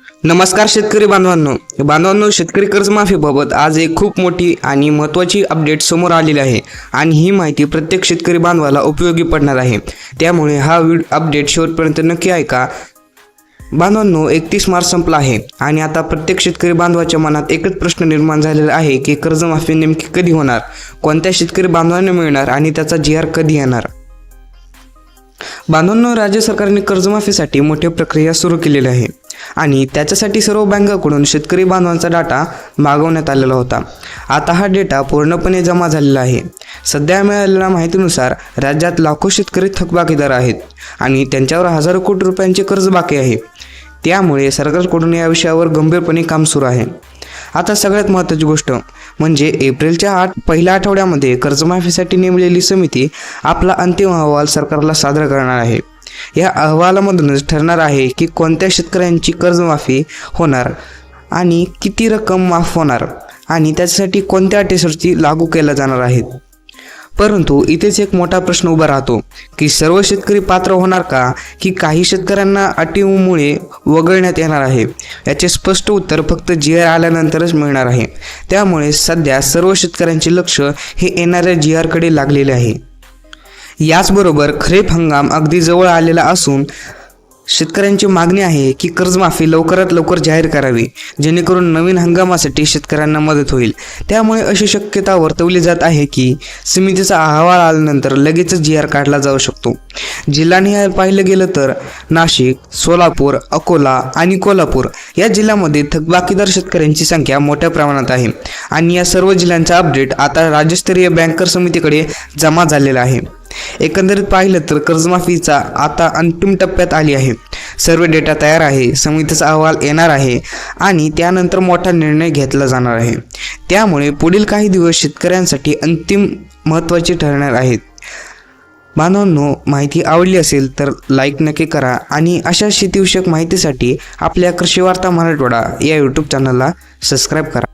नमस्कार शेतकरी बांधवांनो, शेतकरी कर्जमाफीबाबत आज एक खूप मोठी आणि महत्त्वाची अपडेट समोर आलेली आहे आणि ही माहिती प्रत्येक शेतकरी बांधवाला उपयोगी पडणार आहे। त्यामुळे हा अपडेट शेवटपर्यंत नक्की ऐका। बांधवांनो, 31 मार्च संपला आहे आणि आता प्रत्येक शेतकरी बांधवाच्या मनात एकच प्रश्न निर्माण झालेला आहे की कर्जमाफी नेमकी कधी होणार, कोणत्या शेतकरी बांधवांना मिळणार आणि त्याचा GR कधी येणार। बांधवांनो, राज्य सरकारने कर्जमाफीसाठी मोठी प्रक्रिया सुरू केलेली आहे आणि त्याच्यासाठी सर्व बँकांकडून शेतकरी बांधवांचा डाटा मागवण्यात आलेला होता। आता हा डेटा पूर्णपणे जमा झालेला आहे। सध्या मिळालेल्या माहितीनुसार राज्यात लाखो शेतकरी थकबाकीदार आहेत आणि त्यांच्यावर हजारो कोटी रुपयांचे कर्ज बाकी आहे। त्यामुळे सरकारकडून या विषयावर गंभीरपणे काम सुरू आहे। आता सगळ्यात महत्त्वाची गोष्ट म्हणजे एप्रिलच्या पहिल्या आठवड्यामध्ये कर्जमाफीसाठी नेमलेली समिती आपला अंतिम अहवाल सरकारला सादर करणार आहे। या अहवालामधूनच ठरणार आहे की कोणत्या शेतकऱ्यांची कर्जमाफी होणार आणि किती रक्कम माफ होणार आणि त्यासाठी कोणत्या अटी लागू केल्या जाणार आहेत। परंतु इथेच एक मोठा प्रश्न उभा राहतो की सर्व शेतकरी पात्र होणार का, की काही शेतकऱ्यांना अटीमुळे वगळण्यात येणार आहे। याचे स्पष्ट उत्तर फक्त GR आल्यानंतरच मिळणार आहे। त्यामुळे सध्या सर्व शेतकऱ्यांचे लक्ष हे येणाऱ्या GR कडे लागलेले आहे। याचबरोबर खरीप हंगाम अगदी जवळ आलेला असून शेतकऱ्यांची मागणी आहे की कर्जमाफी लवकरात लवकर जाहीर करावी, जेणेकरून नवीन हंगामासाठी शेतकऱ्यांना मदत होईल। त्यामुळे अशी शक्यता वर्तवली जात आहे की समितीचा अहवाल आल्यानंतर लगेचच GR काढला जाऊ शकतो। जिल्हानिहाय पाहिलं गेलं तर नाशिक, सोलापूर, अकोला आणि कोल्हापूर या जिल्ह्यामध्ये थकबाकीदार शेतकऱ्यांची संख्या मोठ्या प्रमाणात आहे आणि या सर्व जिल्ह्यांचा अपडेट आता राज्यस्तरीय बँकर समितीकडे जमा झालेला आहे। एकंदरीत पाहिलं तर कर्जमाफीचा आता अंतिम टप्प्यात आली आहे। सर्व डेटा तयार आहे, समितीचा अहवाल येणार आहे आणि त्यानंतर मोठा निर्णय घेतला जाणार आहे। त्यामुळे पुढील काही दिवस शेतकऱ्यांसाठी अंतिम महत्त्वाचे ठरणार आहेत। बांधवांनो, माहिती आवडली असेल तर लाईक नक्की करा आणि अशा शेतीविषयक माहितीसाठी आपल्या कृषी वार्ता मराठवाडा या YouTube चॅनलला सबस्क्राईब करा।